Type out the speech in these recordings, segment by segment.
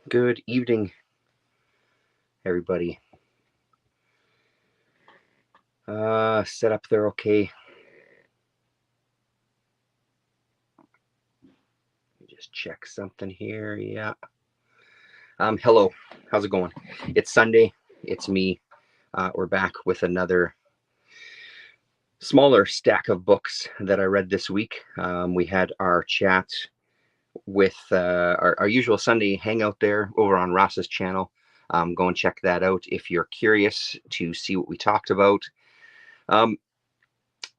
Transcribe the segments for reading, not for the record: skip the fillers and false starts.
Good evening, everybody. Set up there okay. Let me just check something here. Yeah. Hello. How's it going? It's Sunday. It's me. We're back with another smaller stack of books that I read this week. We had our chat with our usual Sunday hangout there over on Ross's channel. Go and check that out if you're curious to see what we talked about. Um,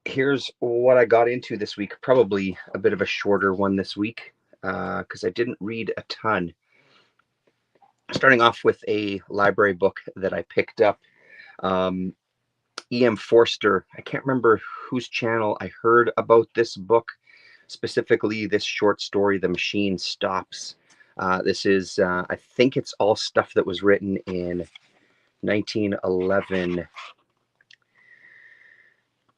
Here's what I got into this week. Probably a bit of a shorter one this week because I didn't read a ton. Starting off with a library book that I picked up. Um, E.M. Forster. I can't remember whose channel I heard about this book, specifically this short story, The Machine Stops. This is, I think it's all stuff that was written in 1911.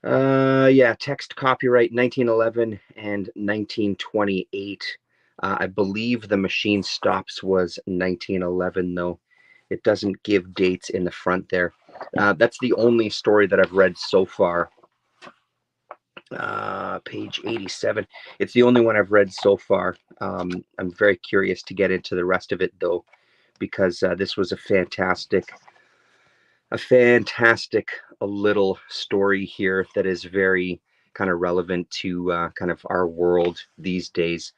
Yeah, text copyright 1911 and 1928. I believe The Machine Stops was 1911, though. It doesn't give dates in the front there. That's the only story that I've read so far. Page 87. It's the only one I've read so far. I'm very curious to get into the rest of it, though, because this was a little story here that is very kind of relevant to kind of our world these days.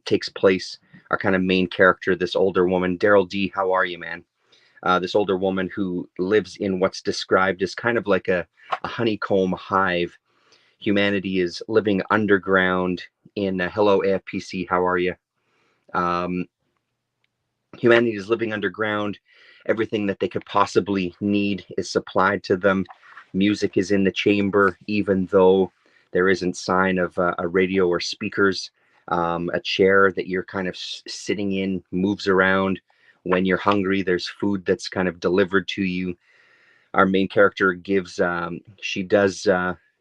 Takes place, our kind of main character, this older woman. Daryl D, how are you, man? This older woman who lives in what's described as kind of like a honeycomb hive. Humanity is living underground in hello AFPC, how are you? um, Humanity is living underground. Everything that they could possibly need is supplied to them. Music is in the chamber, even though there isn't sign of a radio or speakers. A chair that you're kind of sitting in moves around. When you're hungry, there's food that's kind of delivered to you. Our main character she does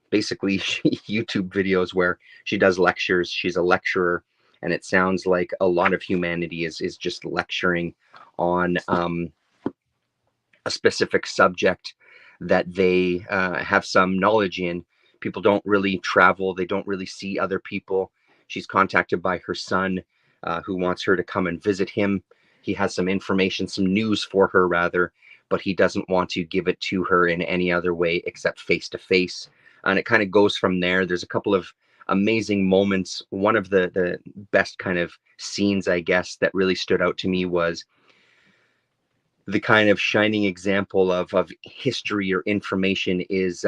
basically YouTube videos where she does lectures. She's a lecturer, and it sounds like a lot of humanity is just lecturing on a specific subject that they have some knowledge in. People don't really travel, they don't really see other people. She's contacted by her son, who wants her to come and visit him. He has some information, some news for her, rather, but he doesn't want to give it to her in any other way except face to face. And it kind of goes from there. There's a couple of amazing moments. One of the best kind of scenes, I guess, that really stood out to me was the kind of shining example of history or information is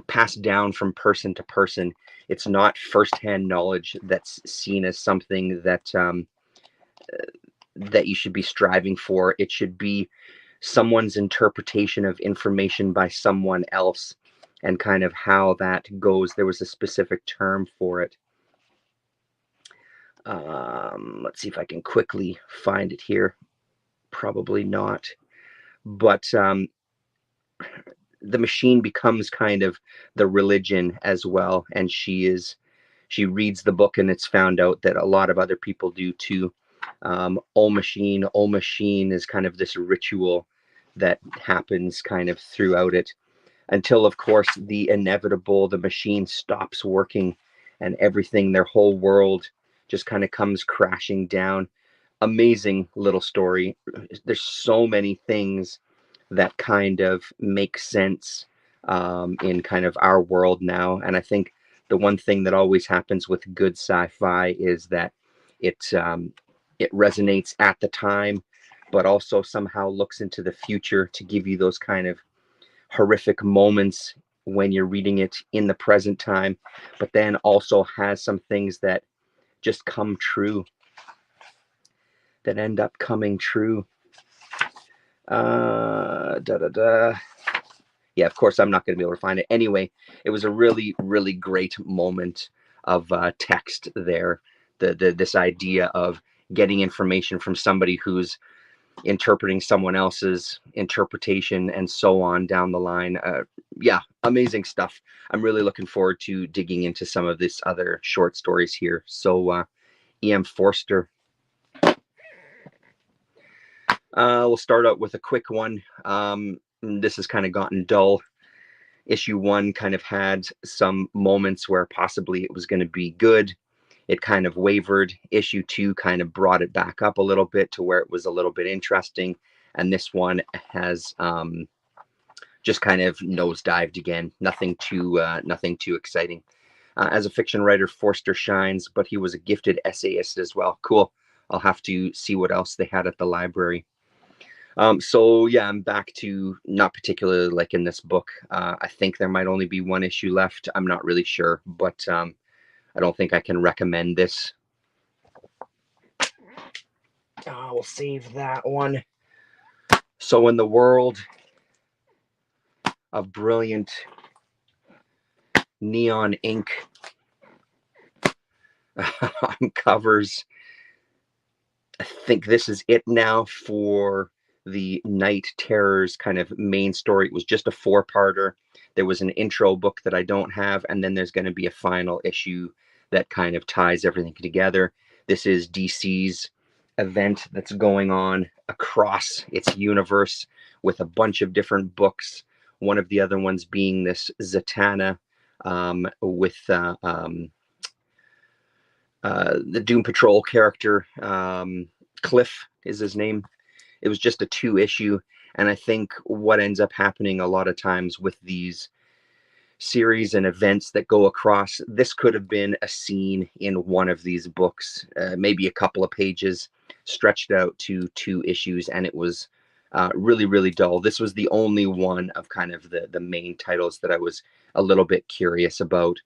passed down from person to person. It's not firsthand knowledge that's seen as something that you should be striving for. It should be someone's interpretation of information by someone else, and kind of how that goes. There was a specific term for it. Let's see if I can quickly find it here. Probably not. But the machine becomes kind of the religion as well, and she reads the book, and it's found out that a lot of other people do too. Ol Machine is kind of this ritual that happens kind of throughout it, until of course the inevitable, the machine stops working, and everything, their whole world, just kind of comes crashing down. Amazing little story. There's so many things that kind of make sense in kind of our world now. And I think the one thing that always happens with good sci-fi is that it resonates at the time, but also somehow looks into the future to give you those kind of horrific moments when you're reading it in the present time, but then also has some things that just come true, that end up coming true. Da da da. Yeah, of course, I'm not going to be able to find it. Anyway, it was a really, really great moment of text there. This idea of getting information from somebody who's interpreting someone else's interpretation, and so on down the line. Yeah, amazing stuff. I'm really looking forward to digging into some of this other short stories here. So, E.M. Forster. We'll start out with a quick one. This has kind of gotten dull. Issue one kind of had some moments where possibly it was going to be good. It kind of wavered. Issue two kind of brought it back up a little bit to where it was a little bit interesting. And this one has just kind of nosedived again. Nothing too exciting. As a fiction writer, Forster shines, but he was a gifted essayist as well. Cool. I'll have to see what else they had at the library. So yeah, I'm back to not particularly like in this book. I think there might only be one issue left. I'm not really sure, but I don't think I can recommend this. We'll save that one. So in the world of brilliant neon ink on covers, I think this is it now for the Night Terrors kind of main story. It was just a 4-parter. There was an intro book that I don't have, and then there's going to be a final issue that kind of ties everything together. This is DC's event that's going on across its universe with a bunch of different books. One of the other ones being this Zatanna with the Doom Patrol character. Cliff is his name. It was just a 2-issue. And I think what ends up happening a lot of times with these series and events that go across, this could have been a scene in one of these books, maybe a couple of pages stretched out to 2 issues, and it was really, really dull. This was the only one of kind of the main titles that I was a little bit curious about.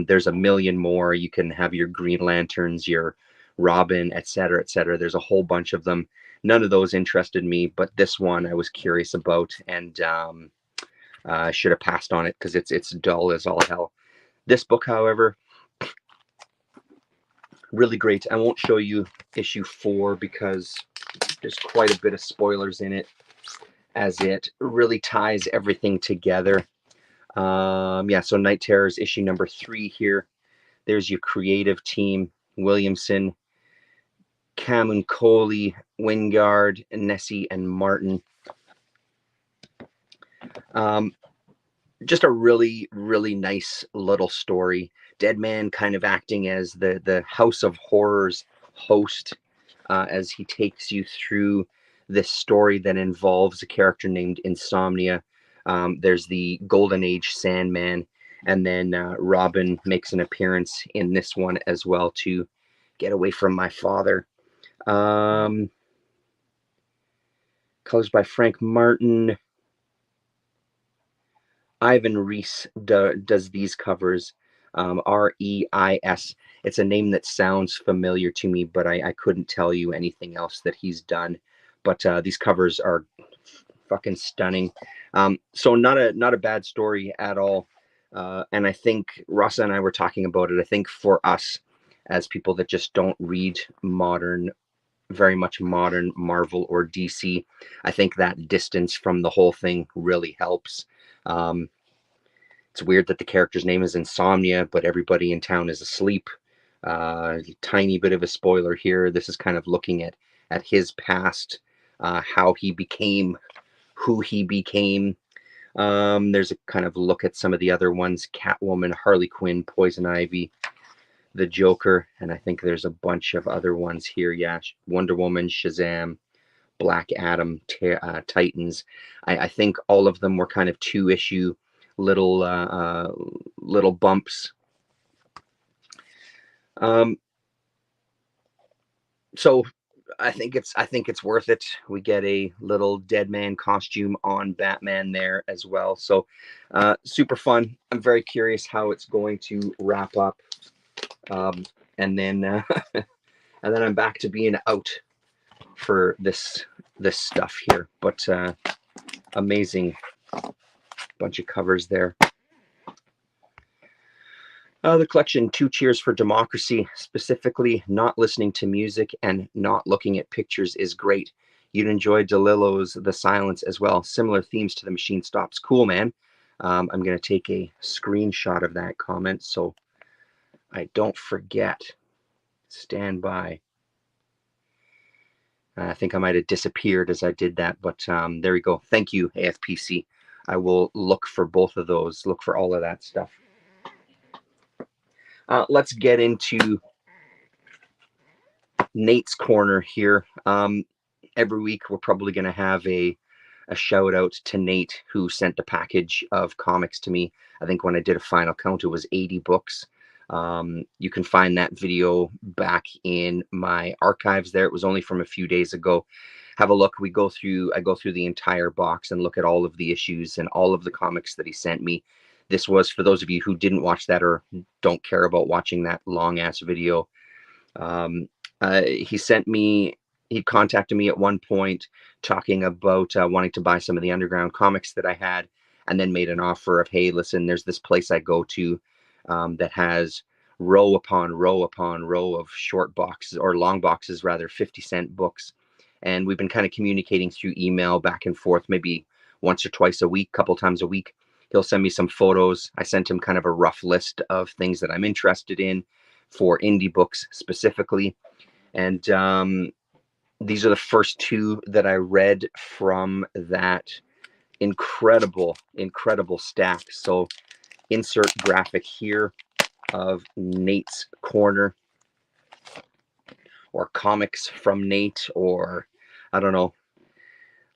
There's a million more. You can have your Green Lanterns, your Robin, etc., etc. There's a whole bunch of them. None of those interested me, but this one I was curious about, and I should have passed on it because it's dull as all hell. This book, however, really great. I won't show you issue 4 because there's quite a bit of spoilers in it, as it really ties everything together. Yeah, so Night Terrors issue number 3 here. There's your creative team: Williamson, Camuncoli, Wingard, Nessie, and Martin. Just a really, really nice little story. Deadman kind of acting as the House of Horrors host as he takes you through this story that involves a character named Insomnia. There's the Golden Age Sandman, and then Robin makes an appearance in this one as well to get away from my father. Colors by Frank Martin. Ivan Reis does these covers. Reis. It's a name that sounds familiar to me, but I couldn't tell you anything else that he's done. But these covers are fucking stunning. So not a bad story at all. And I think Rasa and I were talking about it. I think for us, as people that just don't read very much modern Marvel or DC, I think that distance from the whole thing really helps. It's weird that the character's name is Insomnia, but everybody in town is asleep. Tiny bit of a spoiler here. This is kind of looking at his past, how he became who he became. There's a kind of look at some of the other ones: Catwoman, Harley Quinn, Poison Ivy, the Joker, and I think there's a bunch of other ones here. Yeah, Wonder Woman, Shazam, Black Adam, Titans. I think all of them were kind of 2-issue little bumps. So I think it's worth it. We get a little Deadman costume on Batman there as well. So super fun. I'm very curious how it's going to wrap up. And then I'm back to being out for this stuff here. But amazing bunch of covers there. The collection, Two Cheers for Democracy, specifically not listening to music and not looking at pictures, is great. You'd enjoy DeLillo's The Silence as well. Similar themes to The Machine Stops. Cool, man. I'm going to take a screenshot of that comment so I don't forget. Stand by. I think I might have disappeared as I did that, but there we go. Thank you, AFPC. I will look for both of those, look for all of that stuff. Let's get into Nate's Corner here. Every week we're probably going to have a shout out to Nate, who sent a package of comics to me. I think when I did a final count, it was 80 books. You can find that video back in my archives there. It was only from a few days ago. Have a look. I go through the entire box and look at all of the issues and all of the comics that he sent me. This was for those of you who didn't watch that or don't care about watching that long ass video. He contacted me at one point talking about wanting to buy some of the underground comics that I had, and then made an offer of, hey, listen, there's this place I go to that has row upon row upon row of short boxes, or long boxes rather, 50-cent books. And we've been kind of communicating through email back and forth, maybe once or twice a week, couple times a week. He'll send me some photos. I sent him kind of a rough list of things that I'm interested in for indie books specifically. And these are the first two that I read from that incredible stack. So insert graphic here of Nate's Corner, or comics from Nate, or I don't know,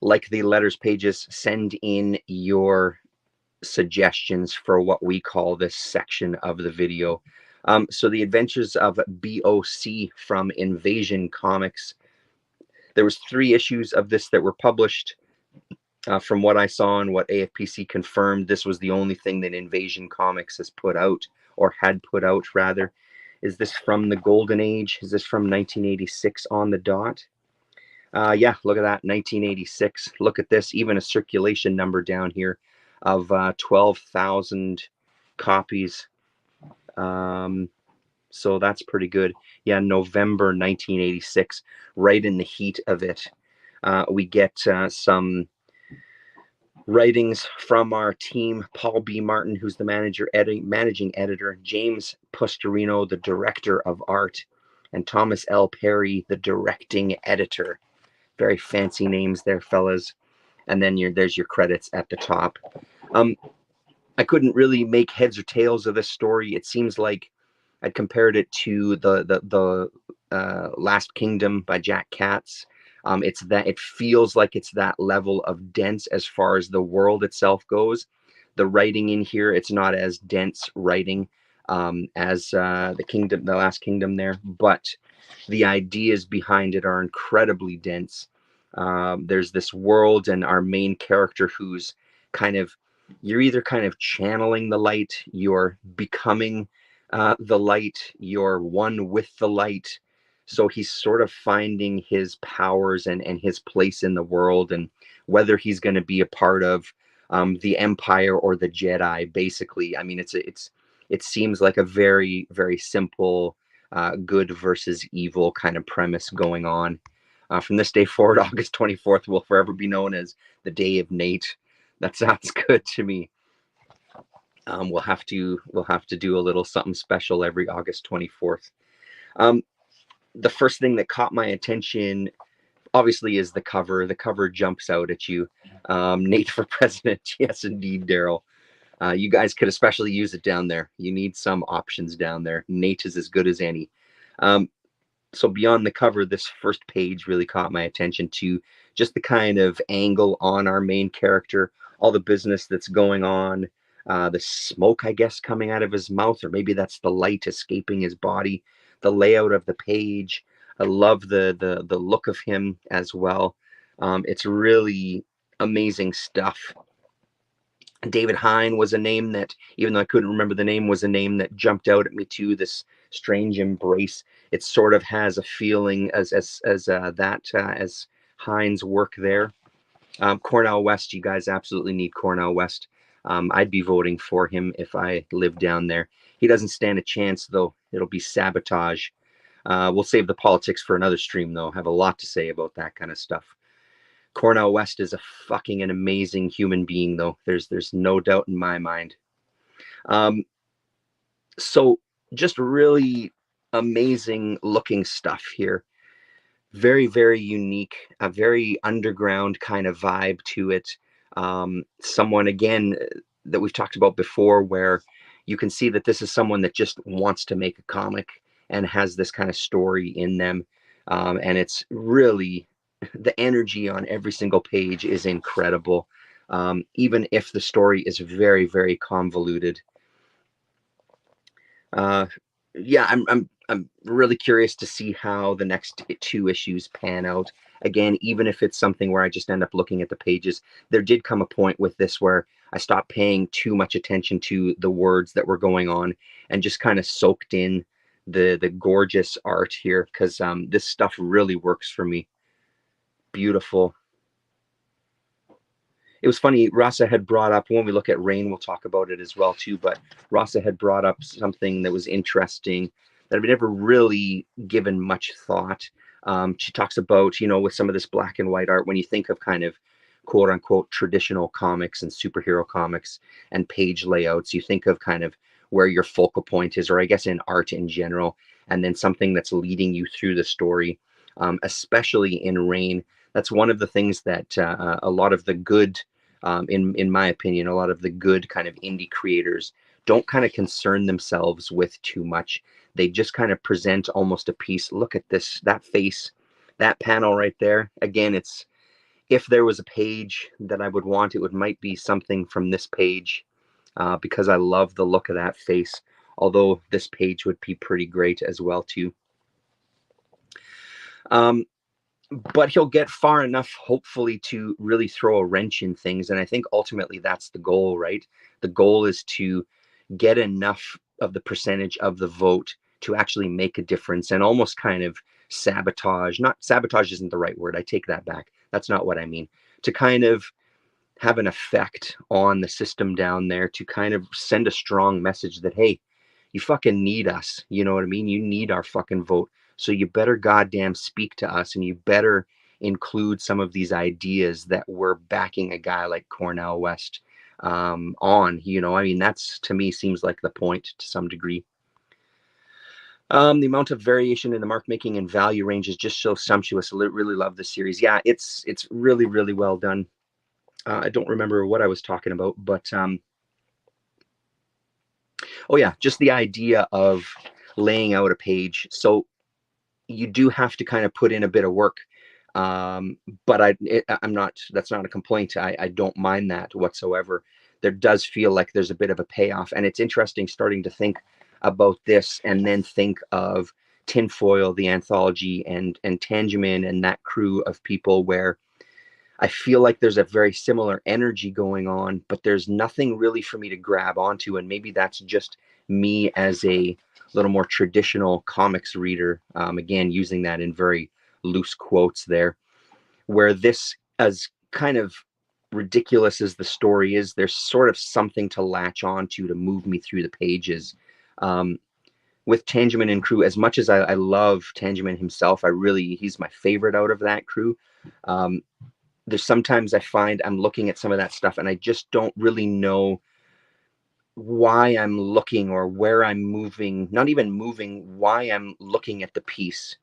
like the letters pages. Send in your suggestions for what we call this section of the video. So the Adventures of BOC from Invasion Comics. There was 3 issues of this that were published. From what I saw and what AFPC confirmed, this was the only thing that Invasion Comics has put out, or had put out rather. Is this from the Golden Age? Is this from 1986 on the dot? Yeah, look at that, 1986. Look at this, even a circulation number down here of 12,000 copies. So that's pretty good. Yeah, November 1986, right in the heat of it. We get some writings from our team: Paul B. Martin, who's the managing editor, James Pustarino, the director of art, and Thomas L. Perry, the directing editor. Very fancy names there, fellas. And then there's your credits at the top. I couldn't really make heads or tails of this story. It seems like I compared it to the Last Kingdom by Jack Katz. It feels like it's that level of dense as far as the world itself goes. The writing in here, it's not as dense writing as the Last Kingdom there, but the ideas behind it are incredibly dense. There's this world and our main character who's you're either kind of channeling the light, you're becoming the light, you're one with the light. So he's sort of finding his powers and his place in the world, and whether he's going to be a part of the Empire or the Jedi. Basically, I mean, it seems like a very, very simple good versus evil kind of premise going on. From this day forward, August 24th will forever be known as the Day of Nate. That sounds good to me. We'll have to do a little something special every August 24th. The first thing that caught my attention, obviously, is the cover. The cover jumps out at you. Nate for president. Yes, indeed, Daryl. You guys could especially use it down there. You need some options down there. Nate is as good as any. So beyond the cover, this first page really caught my attention to just the kind of angle on our main character, all the business that's going on, the smoke, I guess, coming out of his mouth, or maybe that's the light escaping his body, the layout of the page. I love the look of him as well. It's really amazing stuff. David Hein was a name that, even though I couldn't remember the name, was a name that jumped out at me too. This strange embrace. It sort of has a feeling as Hein's work there. Cornel West, you guys absolutely need Cornel West. I'd be voting for him if I lived down there. He doesn't stand a chance, though. It'll be sabotage. We'll save the politics for another stream, though. I have a lot to say about that kind of stuff. Cornel West is a fucking an amazing human being, though. There's no doubt in my mind. So just really amazing looking stuff here. Very, very unique, a very underground kind of vibe to it. Someone, again, that we've talked about before, where you can see that this is someone that just wants to make a comic and has this kind of story in them. And it's really, the energy on every single page is incredible. Even if the story is very, very convoluted. Uh, yeah, I'm really curious to see how the next two issues pan out. Again, even if it's something where I just end up looking at the pages, there did come a point with this where I stopped paying too much attention to the words that were going on and just kind of soaked in the gorgeous art here, because this stuff really works for me. Beautiful. It was funny, Rasa had brought up, when we look at Rain, we'll talk about it as well too, but Rasa had brought up something that was interesting that I've never really given much thought. She talks about, with some of this black and white art, when you think of kind of quote unquote traditional comics and superhero comics and page layouts, you think of kind of where your focal point is, or I guess in art in general, and then something that's leading you through the story, especially in Rain. That's one of the things that a lot of the good, in my opinion, a lot of the good kind of indie creators don't kind of concern themselves with too much. They just kind of present almost a piece. Look at this, that face, that panel right there. Again, it's, if there was a page that I would want, it would might be something from this page, because I love the look of that face. Although this page would be pretty great as well too. But he'll get far enough, hopefully, to really throw a wrench in things. And I think ultimately that's the goal, right? The goal is to get enough of the percentage of the vote to actually make a difference and almost kind of sabotage. Not sabotage isn't the right word. I take that back. That's not what I mean. To kind of have an effect on the system down there, to kind of send a strong message that, hey, you fucking need us. You know what I mean? You need our fucking vote. So you better goddamn speak to us, and you better include some of these ideas that we're backing a guy like Cornel West on. I mean, that's, to me, seems like the point to some degree. The amount of variation in the mark making and value range is just so sumptuous. I really love this series. Yeah, it's really, really well done. I don't remember what I was talking about, but oh yeah, just the idea of laying out a page. So you do have to kind of put in a bit of work, but I'm not. That's not a complaint. I don't mind that whatsoever. There does feel like there's a bit of a payoff, and it's interesting starting to think about this and then think of Tinfoil, the anthology, and Tangeman and that crew of people, where I feel like there's a very similar energy going on, but there's nothing really for me to grab onto. And maybe that's just me as a little more traditional comics reader. Again, using that in very loose quotes there, where this, as kind of ridiculous as the story is, there's sort of something to latch onto to move me through the pages. With Tangeman and crew, as much as I love Tangeman himself, he's my favorite out of that crew. There's sometimes I find I'm looking at some of that stuff and I just don't really know why I'm looking or where I'm moving, not even moving, why I'm looking at the piece.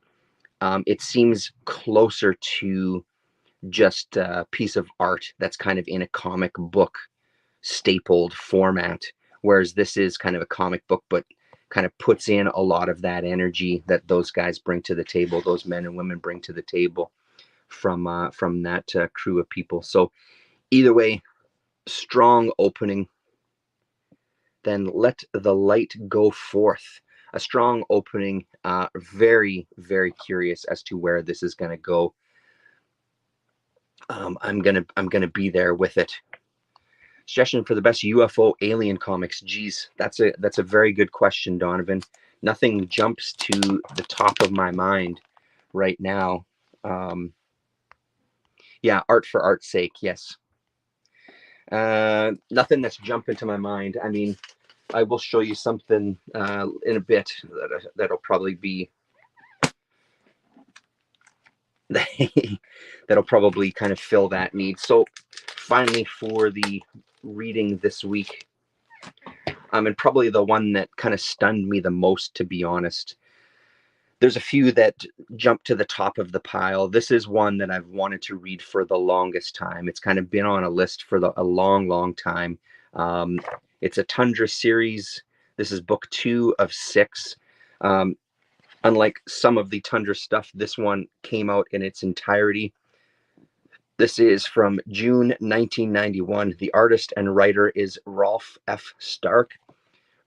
It seems closer to just a piece of art that's kind of in a comic book stapled format, whereas this is kind of a comic book, but kind of puts in a lot of that energy that those guys bring to the table, those men and women bring to the table from that crew of people. So either way, strong opening. Then Let the Light Go Forth. A strong opening. Very, very curious as to where this is going to go. I'm gonna be there with it. Suggestion for the best UFO alien comics. Geez, that's a very good question, Donovan. Nothing jumps to the top of my mind right now. Yeah, art for art's sake, yes. Nothing that's jumping to my mind. I mean, I will show you something in a bit that'll probably be that'll probably kind of fill that need. So finally, for the reading this week, and probably the one that kind of stunned me the most, to be honest. There's a few that jump to the top of the pile. This is one that I've wanted to read for the longest time. It's kind of been on a list for a long, long time. Um, it's a Tundra series. This is book 2 of 6. Um, Unlike some of the Tundra stuff, this one came out in its entirety. This is from June 1991. The artist and writer is Rolf F. Stark.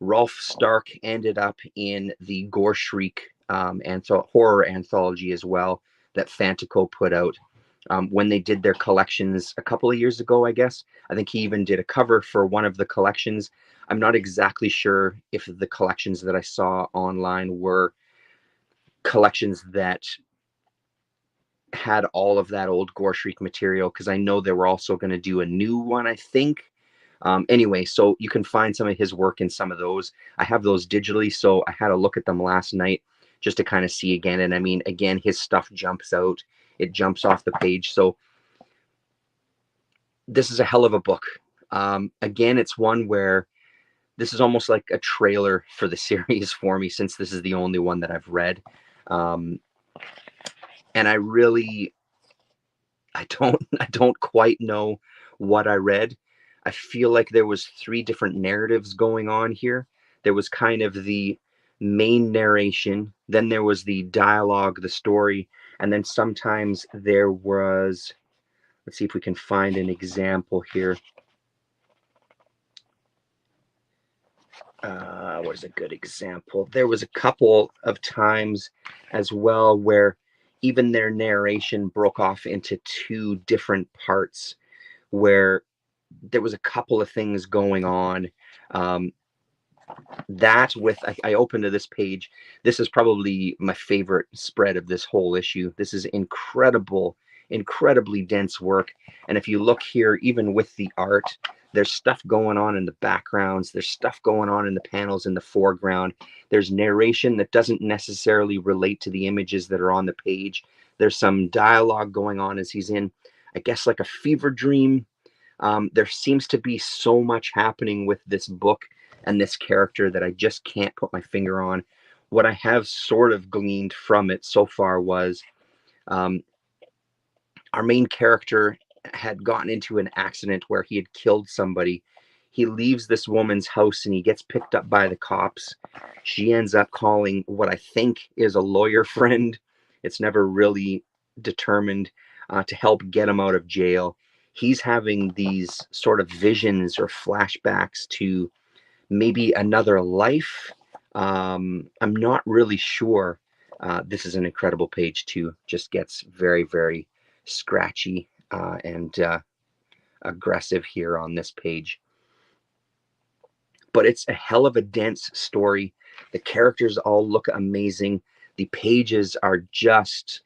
Rolf Stark ended up in the Gore Shriek horror anthology as well that Fantico put out when they did their collections a couple of years ago, I guess. I think he even did a cover for one of the collections. I'm not exactly sure if the collections that I saw online were collections that had all of that old Gore Shriek material, because I know they were also going to do a new one, I think. Anyway, so you can find some of his work in some of those. I have those digitally, so I had a look at them last night just to kind of see again. And I mean, again, his stuff jumps out. It jumps off the page. So this is a hell of a book. Again, it's one where this is almost like a trailer for the series for me, since this is the only one that I've read. And I really, I don't quite know what I read. I feel like there was 3 different narratives going on here. There was kind of the main narration, then there was the dialogue, the story, and then sometimes there was, let's see if we can find an example here. What is a good example? There was a couple of times as well where even their narration broke off into 2 different parts, where there was a couple of things going on. That with, I opened to this page. This is probably my favorite spread of this whole issue. This is incredibly dense work. And if you look here, even with the art, there's stuff going on in the backgrounds. There's stuff going on in the panels in the foreground. There's narration that doesn't necessarily relate to the images that are on the page. There's some dialogue going on as he's in, I guess, like a fever dream. There seems to be so much happening with this book and this character that I just can't put my finger on. What I have sort of gleaned from it so far was our main character had gotten into an accident where he had killed somebody. He leaves this woman's house and he gets picked up by the cops. She ends up calling what I think is a lawyer friend. It's never really determined, to help get him out of jail. He's having these sort of visions or flashbacks to maybe another life. I'm not really sure. This is an incredible page too. Just gets very, very scratchy and aggressive here on this page. But it's a hell of a dense story. The characters all look amazing. The pages are just,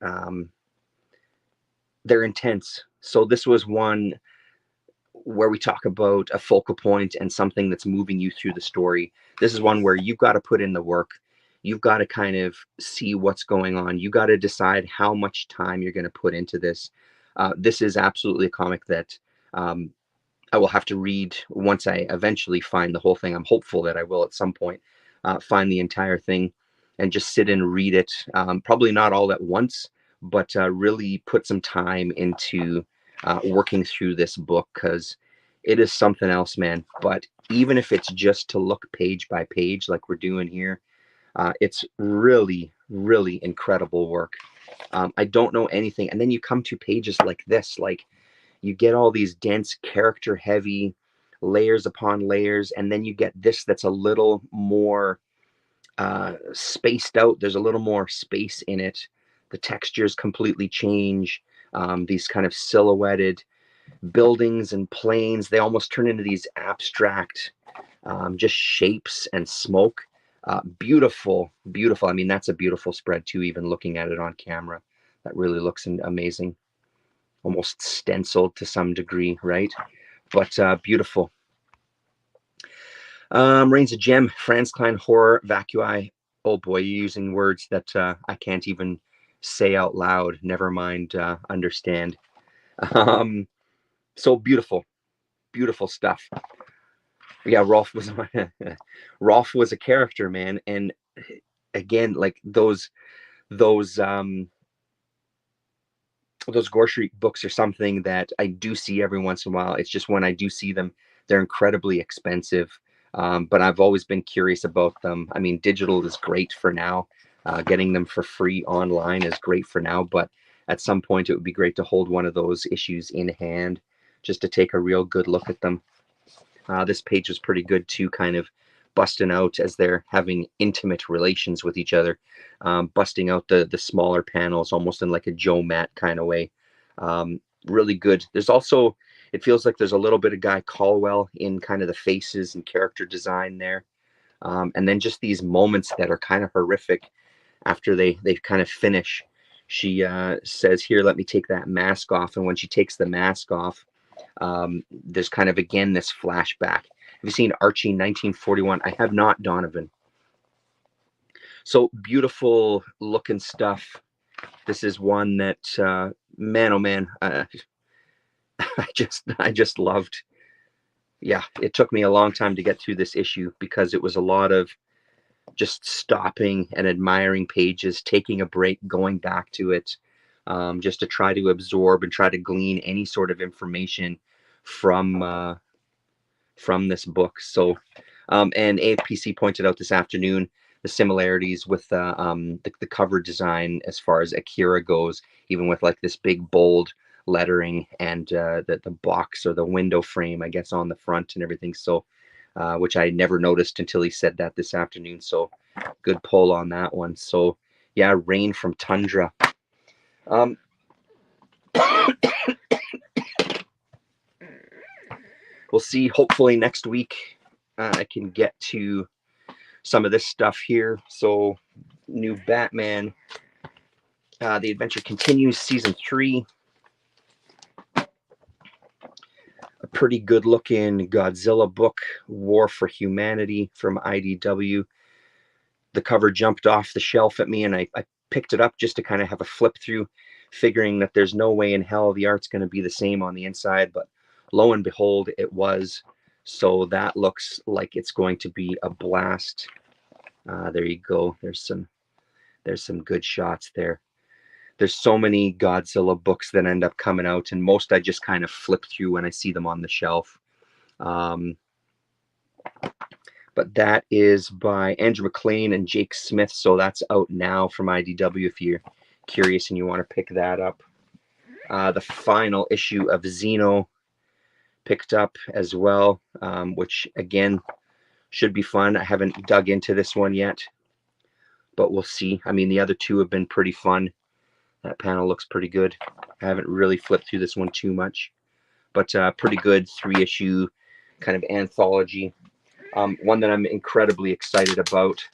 they're intense. So this was one where we talk about a focal point and something that's moving you through the story. This is one where you've got to put in the work. You've got to kind of see what's going on. You got to decide how much time you're going to put into this. This is absolutely a comic that I will have to read once I eventually find the whole thing. I'm hopeful that I will at some point find the entire thing and just sit and read it. Probably not all at once, but really put some time into working through this book, because it is something else, man. But even if it's just to look page by page like we're doing here, it's really, really incredible work. I don't know anything. And then you come to pages like this, like you get all these dense, character heavy layers upon layers. And then you get this that's a little more spaced out. There's a little more space in it. The textures completely change. These kind of silhouetted buildings and planes, they almost turn into these abstract just shapes and smoke. Beautiful, beautiful. I mean, that's a beautiful spread too, even looking at it on camera. That really looks amazing. Almost stenciled to some degree, right? But beautiful. Reigns of Gem, Franz Klein Horror Vacui. Oh boy, you're using words that I can't even say out loud. Never mind understand. So beautiful, beautiful stuff. Yeah, Rolf was Rolf was a character, man, and again, like those those those Gore Street books are something that I do see every once in a while. It's just when I do see them, they're incredibly expensive. But I've always been curious about them. I mean, digital is great for now. Getting them for free online is great for now. But at some point, it would be great to hold one of those issues in hand just to take a real good look at them. This page was pretty good too, kind of busting out as they're having intimate relations with each other, busting out the smaller panels almost in like a Joe Matt kind of way. Really good. There's also, it feels like there's a little bit of Guy Caldwell in kind of the faces and character design there. And then just these moments that are kind of horrific after they kind of finish. She says, "Here, let me take that mask off." And when she takes the mask off, there's kind of again this flashback. Have you seen Archie 1941? I have not, Donovan. So beautiful looking stuff. This is one that man, oh man, I just loved. Yeah, it took me a long time to get through this issue because it was a lot of just stopping and admiring pages, taking a break, going back to it, just to try to absorb and try to glean any sort of information from this book. So, and AFPC pointed out this afternoon the similarities with the cover design as far as Akira goes, even with like this big bold lettering and the box or the window frame, I guess, on the front and everything. So, which I never noticed until he said that this afternoon. So, good pull on that one. So, yeah, Rain from Tundra. Um, we'll see. Hopefully next week I can get to some of this stuff here. So, new Batman. The Adventure Continues, Season 3. A pretty good looking Godzilla book, War for Humanity from IDW. The cover jumped off the shelf at me and I picked it up just to kind of have a flip through, figuring that there's no way in hell the art's going to be the same on the inside, but lo and behold, it was. So that looks like it's going to be a blast. There you go. There's some good shots there. There's so many Godzilla books that end up coming out, and most I just kind of flip through when I see them on the shelf. But that is by Andrew MacLean and Jake Smith, so that's out now from IDW if you're curious and you want to pick that up. The final issue of Xeno picked up as well, which again should be fun. I haven't dug into this one yet, but we'll see. I mean, the other two have been pretty fun. That panel looks pretty good. I haven't really flipped through this one too much, but pretty good 3-issue kind of anthology. One that I'm incredibly excited about.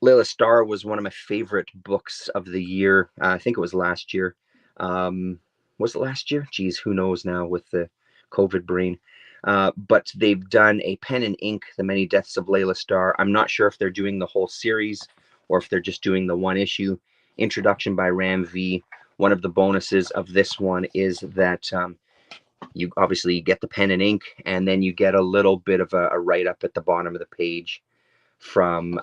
Layla Starr was one of my favorite books of the year. I think it was last year. Was it last year? Geez, who knows now with the COVID brain. But they've done a pen and ink, The Many Deaths of Layla Starr. I'm not sure if they're doing the whole series or if they're just doing the one issue. Introduction by Ram V. One of the bonuses of this one is that you obviously get the pen and ink, and then you get a little bit of a write-up at the bottom of the page from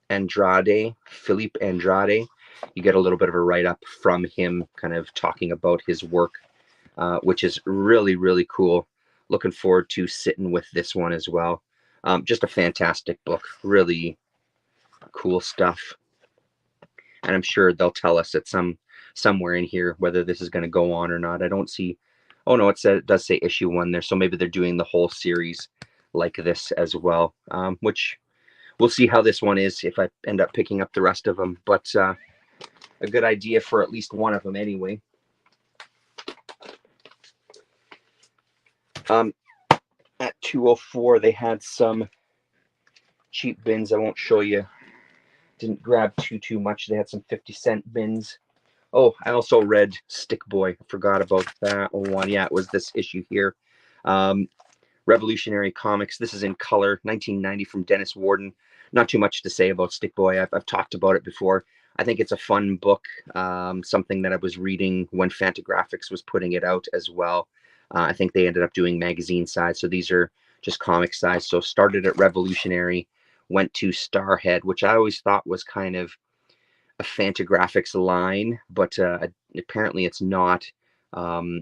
Andrade, Philippe Andrade. You get a little bit of a write-up from him kind of talking about his work, which is really, really cool. Looking forward to sitting with this one as well. Just a fantastic book. Really cool stuff. And I'm sure they'll tell us at somewhere in here whether this is going to go on or not. I don't see. Oh no, it does say issue 1 there. So maybe they're doing the whole series like this as well, which we'll see how this one is if I end up picking up the rest of them. But a good idea for at least one of them anyway. At 204, they had some cheap bins. I won't show you. Didn't grab too much. They had some 50-cent bins. Oh, I also read Stick Boy. I forgot about that one. Yeah, it was this issue here. Revolutionary Comics. This is in color, 1990 from Dennis Warden. Not too much to say about Stick Boy. I've talked about it before. I think it's a fun book, something that I was reading when Fantagraphics was putting it out as well. I think they ended up doing magazine size. So these are just comic size. So started at Revolutionary, went to Starhead, which I always thought was kind of a Fantagraphics line, but apparently it's not. Um,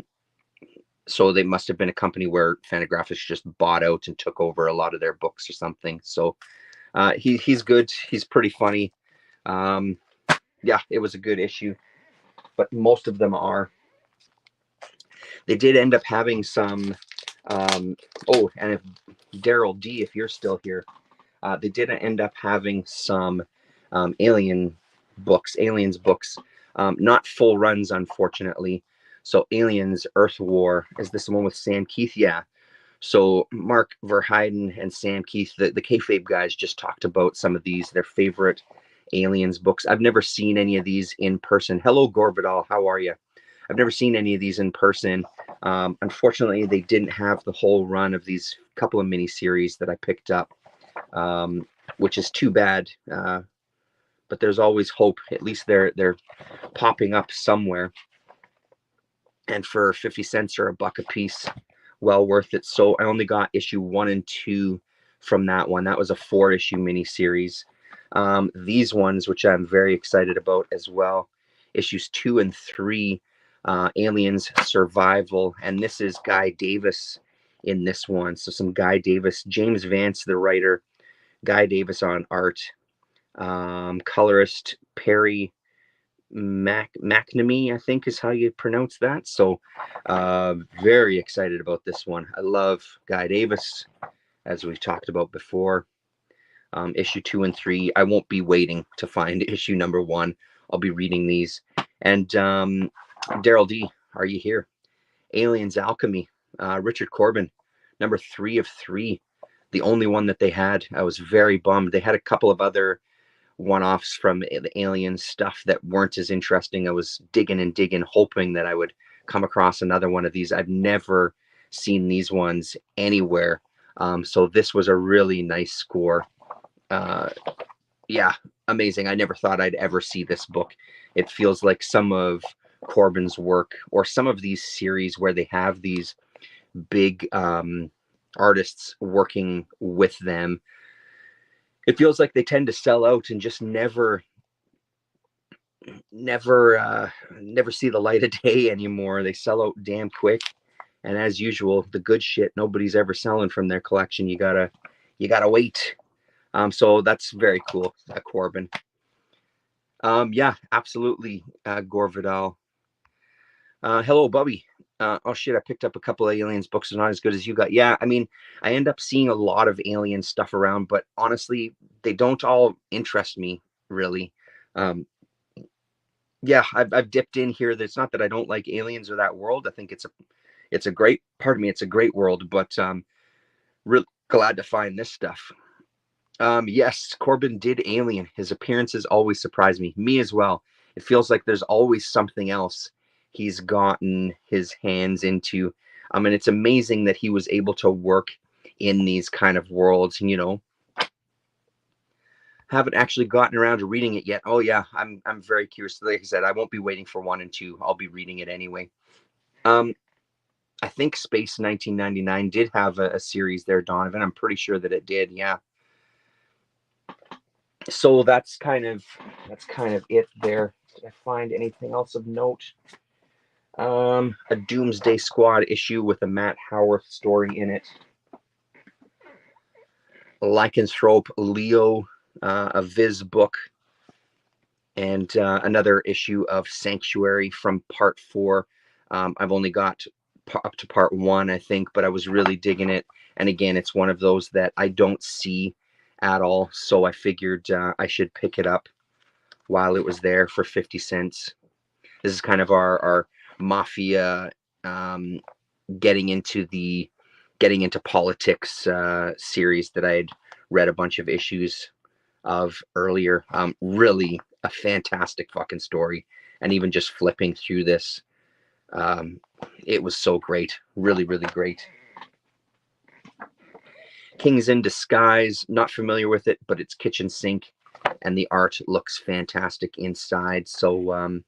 so they must have been a company where Fantagraphics just bought out and took over a lot of their books or something. So he's good. He's pretty funny. Um, yeah, it was a good issue, but most of them are. They did end up having some. Oh, and if Daryl D, if you're still here, they did end up having some aliens books, not full runs, unfortunately. So Aliens, Earth War, is this the one with Sam Keith? Yeah. So Mark Verheiden and Sam Keith, the kayfabe guys, just talked about some of these, their favorite Aliens books. I've never seen any of these in person. Hello, Gorvidal. How are you? I've never seen any of these in person. Unfortunately, they didn't have the whole run of these couple of mini series that I picked up, which is too bad. But there's always hope. At least they're popping up somewhere. And for 50 cents or $1 a piece, well worth it. So I only got issue 1 and 2 from that one. That was a 4-issue mini series. These ones, which I'm very excited about as well, issues 2 and 3, Aliens Survival, and this is Guy Davis in this one. So some Guy Davis, James Vance, the writer, Guy Davis on art, colorist Perry McNamee, I think is how you pronounce that. So very excited about this one. I love Guy Davis, as we've talked about before. Issue 2 and 3, I won't be waiting to find issue number 1. I'll be reading these. And Daryl D, are you here? Aliens Alchemy, Richard Corbin, number 3 of 3, the only one that they had. I was very bummed. They had a couple of other one-offs from the Alien stuff that weren't as interesting. I was digging and digging, hoping that I would come across another one of these. I've never seen these ones anywhere. So this was a really nice score. Yeah, amazing. I never thought I'd ever see this book. It feels like some of Corbin's work, or some of these series where they have these big artists working with them, it feels like they tend to sell out and just never see the light of day anymore. They sell out damn quick, and as usual, the good shit nobody's ever selling from their collection. You gotta wait. So that's very cool, Corbin. Yeah, absolutely, Gore Vidal. Hello, Bubby. Oh shit, I picked up a couple of Aliens books. They're not as good as you got. Yeah, I mean, I end up seeing a lot of Alien stuff around, but honestly, they don't all interest me, really. Yeah, I've dipped in here. It's not that I don't like Aliens or that world. I think it's a great, pardon me, it's a great world, but really glad to find this stuff. Yes, Corbin did Alien. His appearances always surprise me. Me as well. It feels like there's always something else he's gotten his hands into. And it's amazing that he was able to work in these kind of worlds. And, haven't actually gotten around to reading it yet. Oh yeah, I'm very curious. Like I said, I won't be waiting for 1 and 2. I'll be reading it anyway. I think Space 1999 did have a series there, Donovan. I'm pretty sure that it did. Yeah. So that's kind of it there. Did I find anything else of note? A Doomsday Squad issue with a Matt Howarth story in it. Lycanthrope Leo, a Viz book, and another issue of Sanctuary from part 4. I've only got up to part 1, I think, but I was really digging it. And again, it's one of those that I don't see at all, so I figured I should pick it up while it was there for 50 cents. This is kind of our mafia getting into politics series that I'd read a bunch of issues of earlier. Really a fantastic fucking story, and even just flipping through this, it was so great. Really, really great. Kings in Disguise, not familiar with it, but it's kitchen sink, and the art looks fantastic inside. So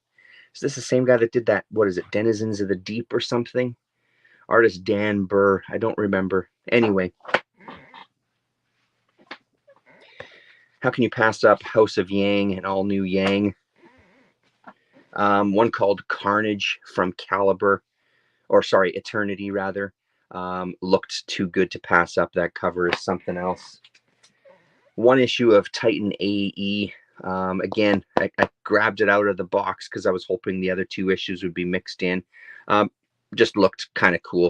is this the same guy that did that? What is it, Denizens of the Deep or something? Artist Dan Burr, I don't remember. Anyway, How can you pass up House of Yang and All New Yang? One called Carnage from Caliber, or sorry, Eternity rather. Looked too good to pass up. That cover is something else. One issue of Titan AE. Again, I grabbed it out of the box because I was hoping the other two issues would be mixed in. Just looked kind of cool.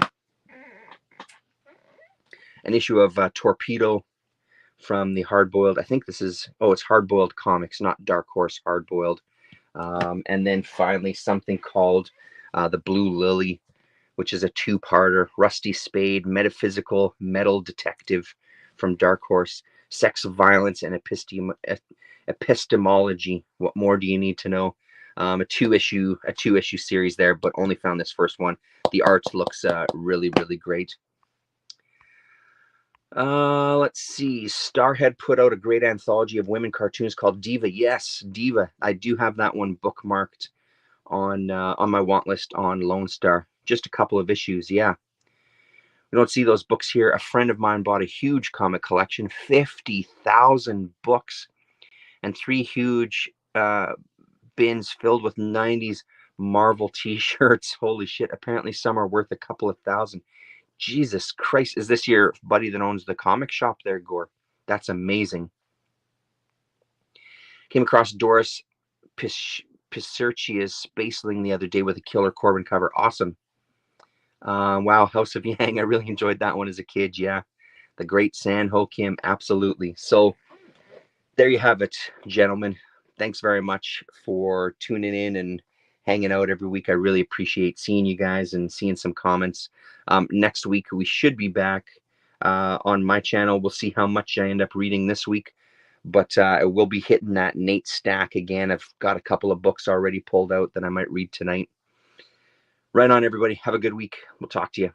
An issue of Torpedo from the Hardboiled. I think this is, it's Hardboiled Comics, not Dark Horse Hardboiled. And then finally something called The Blue Lily, which is a two-parter. Rusty Spade, metaphysical metal detective from Dark Horse. Sex, violence, and epistemology. What more do you need to know? A two-issue series there, but only found this first one. The art looks really, really great. Let's see. Starhead put out a great anthology of women cartoons called Diva. Yes, Diva. I do have that one bookmarked on my want list on Lone Star. Just a couple of issues. Yeah. We don't see those books here. A friend of mine bought a huge comic collection, 50,000 books, and 3 huge bins filled with 90s Marvel t-shirts. Holy shit. Apparently some are worth a couple of thousand. Jesus Christ. Is this your buddy that owns the comic shop there, Gore? That's amazing. Came across Doris Piserchia's Spaceling the other day with a Killer Corbin cover. Awesome. Wow, House of Yang. I really enjoyed that one as a kid. Yeah. The great San Ho Kim. Absolutely. So there you have it, gentlemen. Thanks very much for tuning in and hanging out every week. I really appreciate seeing you guys and seeing some comments. Next week, we should be back on my channel. We'll see how much I end up reading this week. But I will be hitting that Nate stack again. I've got a couple of books already pulled out that I might read tonight. Right on, everybody. Have a good week. We'll talk to you.